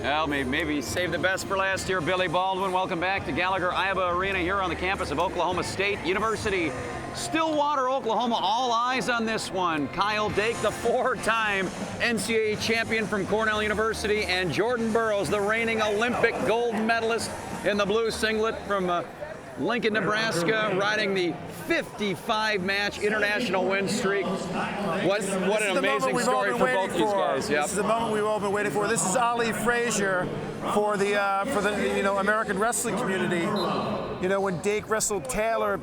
Well, maybe save the best for last year. Billy Baldwin, welcome back to Gallagher-Iba Arena here on the campus of Oklahoma State University. Stillwater, Oklahoma, all eyes on this one. Kyle Dake, the four-time NCAA champion from Cornell University, and Jordan Burroughs, the reigning Olympic gold medalist in the blue singlet from Lincoln, Nebraska, riding the 55-match international win streak. What an amazing story for both these guys. Yep. This is the moment we've all been waiting for. This is Ali Frazier for the American wrestling community. You know, when Dake wrestled Taylor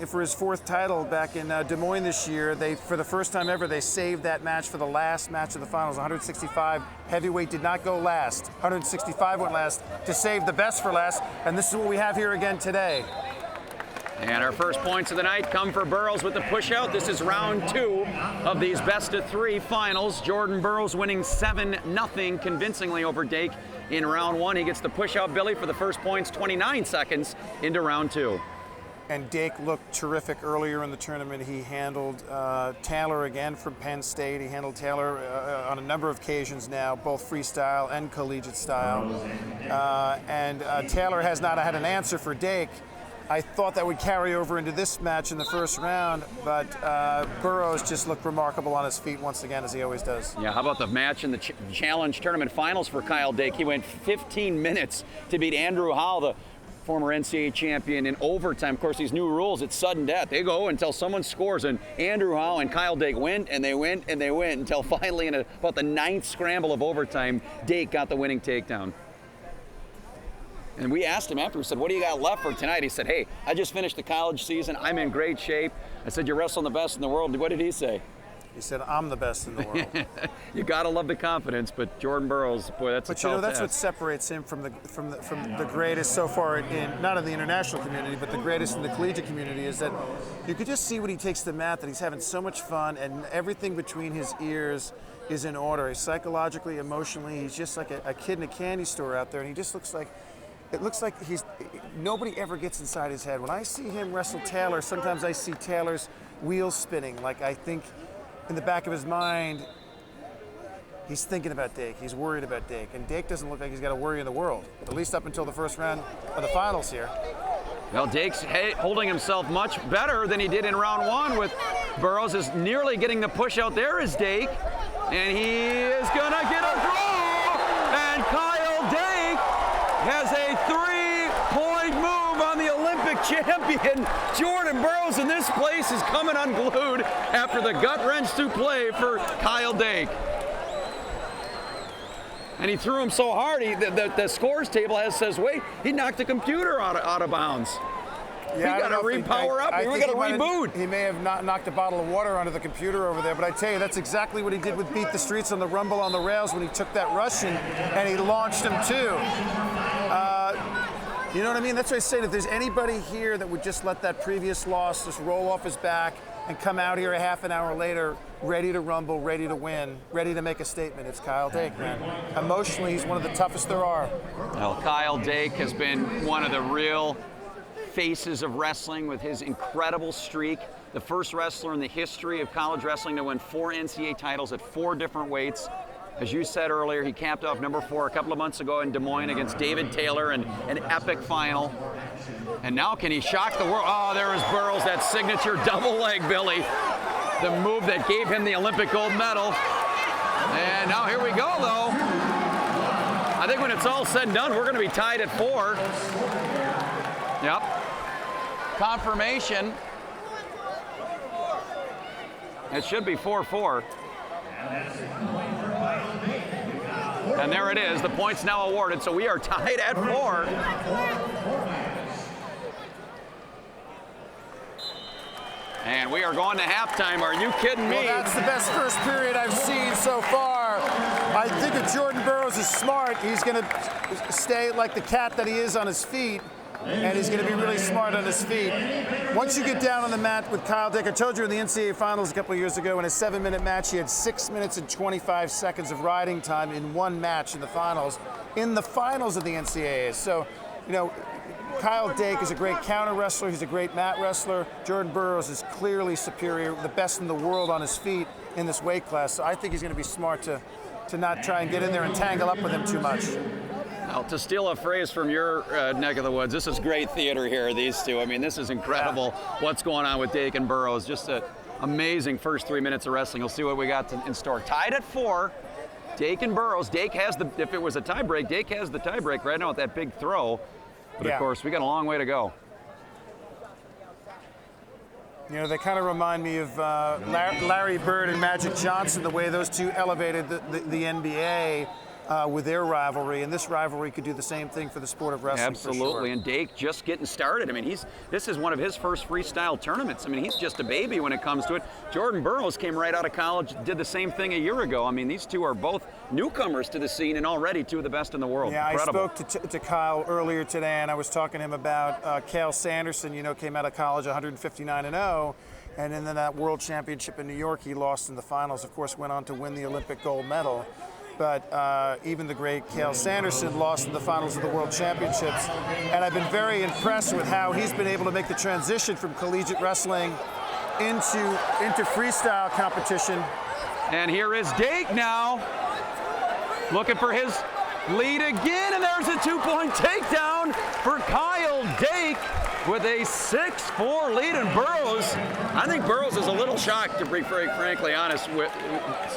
for his fourth title back in Des Moines this year, for the first time ever, they saved that match for the last match of the finals. 165 heavyweight did not go last. 165 went last to save the best for last, and this is what we have here again today. And our first points of the night come for Burroughs with the push-out. This is round 2 of these best-of-3 finals. Jordan Burroughs winning 7-0 convincingly over Dake in round 1. He gets the push-out, Billy, for the first points, 29 seconds into round 2. And Dake looked terrific earlier in the tournament. He handled Taylor again from Penn State. He handled Taylor on a number of occasions now, both freestyle and collegiate style. Taylor has not had an answer for Dake. I thought that would carry over into this match in the first round, but Burroughs just looked remarkable on his feet once again, as he always does. Yeah, how about the match in the Challenge Tournament Finals for Kyle Dake? He went 15 minutes to beat Andrew Howell, the former NCAA champion, in overtime. Of course, these new rules, it's sudden death. They go until someone scores, and Andrew Howell and Kyle Dake went, and they went, and they went, until finally, in about the 9th scramble of overtime, Dake got the winning takedown. And we asked him after, we said, what do you got left for tonight? He said, hey, I just finished the college season. I'm in great shape. I said, you're wrestling the best in the world. What did he say? He said, I'm the best in the world. You got to love the confidence, but Jordan Burroughs, boy, that's a tough But you know, that's test. what separates him from the greatest so far not in the international community, but the greatest in the collegiate community, is that you could just see when he takes the mat that he's having so much fun, and everything between his ears is in order. Psychologically, emotionally, he's just like a kid in a candy store out there, and he just looks like, nobody ever gets inside his head. When I see him wrestle Taylor, sometimes I see Taylor's wheels spinning. Like, I think in the back of his mind, he's thinking about Dake. He's worried about Dake. And Dake doesn't look like he's got a worry in the world, at least up until the first round of the finals here. Well, Dake's holding himself much better than he did in round 1, with Burroughs is nearly getting the push out. There is Dake, and he is gonna get a draw, and Kyle Dake has a 3-point move on the Olympic champion, Jordan Burroughs, and this place is coming unglued after the gut-wrench to play for Kyle Dake. And he threw him so hard, the scores table says, wait, he knocked the computer out of bounds. Yeah, we got to re-power up, we got to reboot. He may have knocked a bottle of water onto the computer over there, but I tell you, that's exactly what he did with Beat the Streets on the Rumble on the Rails when he took that Russian and he launched him too. You know what I mean? That's what I say. If there's anybody here that would just let that previous loss just roll off his back and come out here a half an hour later ready to rumble, ready to win, ready to make a statement, it's Kyle Dake, man. Emotionally, he's one of the toughest there are. Well, Kyle Dake has been one of the real faces of wrestling with his incredible streak. The first wrestler in the history of college wrestling to win 4 NCAA titles at 4 different weights. As you said earlier, he capped off number 4 a couple of months ago in Des Moines against David Taylor in an epic final. And now can he shock the world? Oh, there is Burroughs, that signature double leg, Billy. The move that gave him the Olympic gold medal. And now here we go, though. I think when it's all said and done, we're going to be tied at 4. Yep. Confirmation. It should be 4-4. And there it is. The points now awarded, so we are tied at 4. And we are going to halftime. Are you kidding me? Well, that's the best first period I've seen so far. I think if Jordan Burroughs is smart, he's going to stay like the cat that he is on his feet, and he's going to be really smart on his feet. Once you get down on the mat with Kyle Dake, I told you in the NCAA finals a couple of years ago, in a 7-minute match, he had 6 minutes and 25 seconds of riding time in one match in the finals of the NCAA. So, you know, Kyle Dake is a great counter wrestler. He's a great mat wrestler. Jordan Burroughs is clearly superior, the best in the world on his feet in this weight class. So I think he's going to be smart to not try and get in there and tangle up with him too much. Well, to steal a phrase from your neck of the woods, this is great theater here, these two. I mean, this is incredible what's going on with Dake and Burroughs. Just an amazing first 3 minutes of wrestling. We'll see what we got in store. Tied at 4, Dake and Burroughs. Dake has the, if it was a tie break, Dake has the tie break right now with that big throw. But of course, we got a long way to go. You know, they kind of remind me of Larry Bird and Magic Johnson, the way those two elevated the NBA with their rivalry, and this rivalry could do the same thing for the sport of wrestling. Absolutely, for sure. And Dake just getting started. I mean, this is one of his first freestyle tournaments. I mean, he's just a baby when it comes to it. Jordan Burroughs came right out of college, did the same thing a year ago. I mean, these two are both newcomers to the scene and already two of the best in the world. Yeah, Incredible. I spoke to Kyle earlier today, and I was talking to him about Cale Sanderson, you know, came out of college 159-0, and in that World Championship in New York, he lost in the finals, of course, went on to win the Olympic gold medal. But even the great Cale Sanderson lost in the finals of the World Championships. And I've been very impressed with how he's been able to make the transition from collegiate wrestling into freestyle competition. And here is Dake now, looking for his lead again, and there's a 2-point takedown for Kyle Dake with a 6-4 lead in Burroughs. I think Burroughs is a little shocked, to be very frankly honest with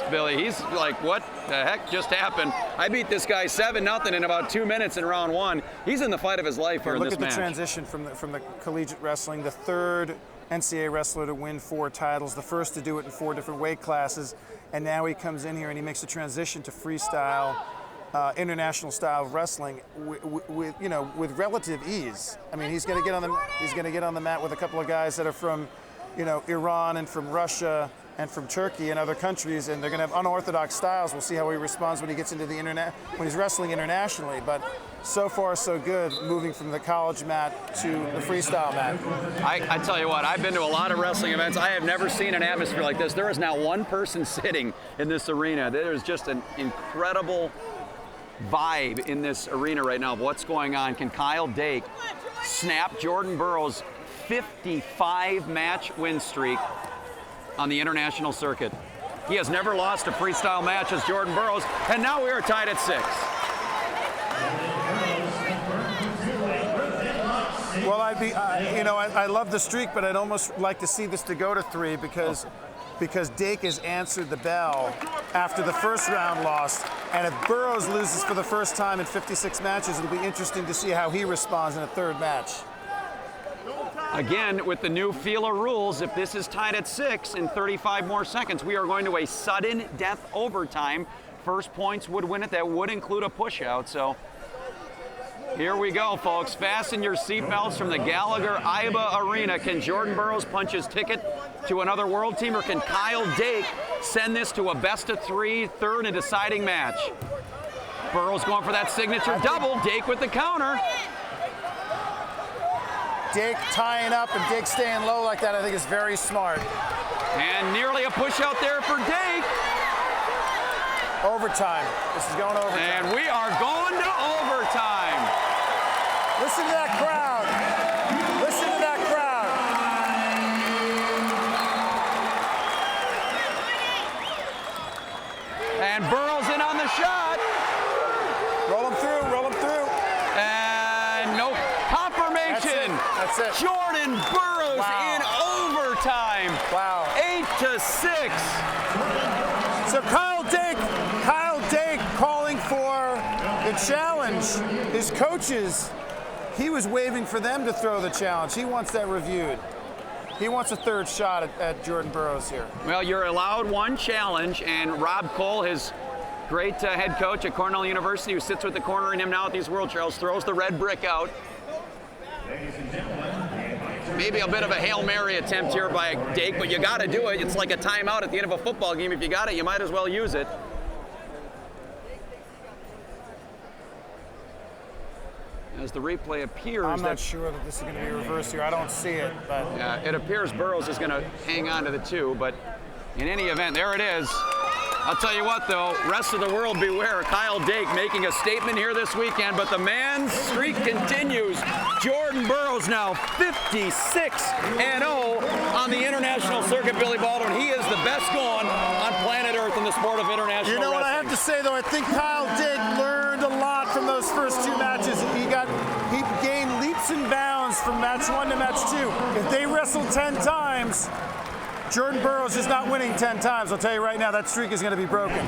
Billy. He's like, what the heck just happened? I beat this guy 7-0 in about 2 minutes in round 1. He's in the fight of his life here in this match. Look at the transition from the collegiate wrestling, the third NCAA wrestler to win 4 titles, the first to do it in 4 different weight classes, and now he comes in here and he makes a transition to freestyle, international style of wrestling with relative ease. I mean, he's going to get on the mat with a couple of guys that are from, Iran and from Russia and from Turkey and other countries, and they're going to have unorthodox styles. We'll see how he responds when he gets into when he's wrestling internationally. But so far, so good, moving from the college mat to the freestyle mat. I tell you what, I've been to a lot of wrestling events. I have never seen an atmosphere like this. There is not one person sitting in this arena. There is just an incredible vibe in this arena right now of what's going on. Can Kyle Dake snap Jordan Burroughs' 55-match win streak on the international circuit? He has never lost a freestyle match as Jordan Burroughs, and now we are tied at 6. Well, I love the streak, but I'd almost like to see this to go to 3 because Dake has answered the bell after the first round loss, and if Burroughs loses for the first time in 56 matches, it'll be interesting to see how he responds in a 3rd match. Again, with the new FILA rules, if this is tied at 6 in 35 more seconds, we are going to a sudden death overtime. First points would win it. That would include a push-out, so here we go, folks. Fasten your seatbelts from the Gallagher-Iba Arena. Can Jordan Burroughs punch his ticket to another world team, or can Kyle Dake send this to a best-of-3 third and deciding match? Burroughs going for that signature double. Dake with the counter. Dake tying up and Dake staying low like that, I think, is very smart. And nearly a push out there for Dake. Overtime. This is going overtime. And we are going to overtime. Listen to that crowd. Listen to that crowd. And Burroughs in on the shot. Roll him through, roll him through. And no confirmation. That's it. Jordan Burroughs in overtime. Wow. 8-6. So Kyle Dake calling for the challenge. His coaches, he was waving for them to throw the challenge. He wants that reviewed. He wants a 3rd shot at Jordan Burroughs here. Well, you're allowed 1 challenge, and Rob Cole, his great head coach at Cornell University, who sits with the corner in him now at these World Trials, throws the red brick out. Maybe a bit of a Hail Mary attempt here by Dake, but you got to do it. It's like a timeout at the end of a football game. If you got it, you might as well use it. As the replay appears, I'm not sure that this is going to be reversed here. I don't see it, but yeah, it appears Burroughs is going to hang on to the 2, but in any event, there it is. I'll tell you what, though, rest of the world beware. Kyle Dake making a statement here this weekend, but the man's streak continues. Jordan Burroughs now 56-0 on the international circuit, Billy Baldwin. He is the best going on planet Earth in the sport of international wrestling. You know what I have to say, though? I think Kyle Dake learned a lot from those first 2 match 1 to match 2. If they wrestle 10 times, Jordan Burroughs is not winning 10 times. I'll tell you right now, that streak is going to be broken.